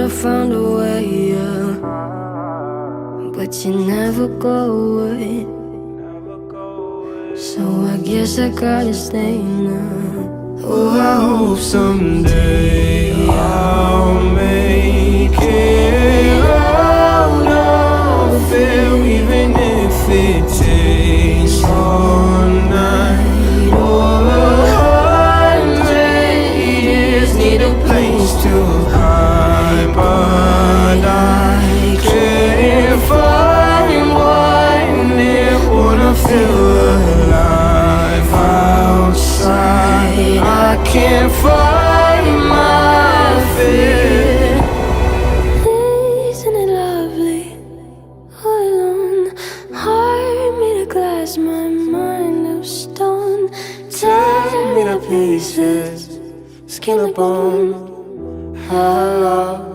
have found a way, yeah. But you never go away. So I guess I gotta stay now. Oh, I hope someday I'll make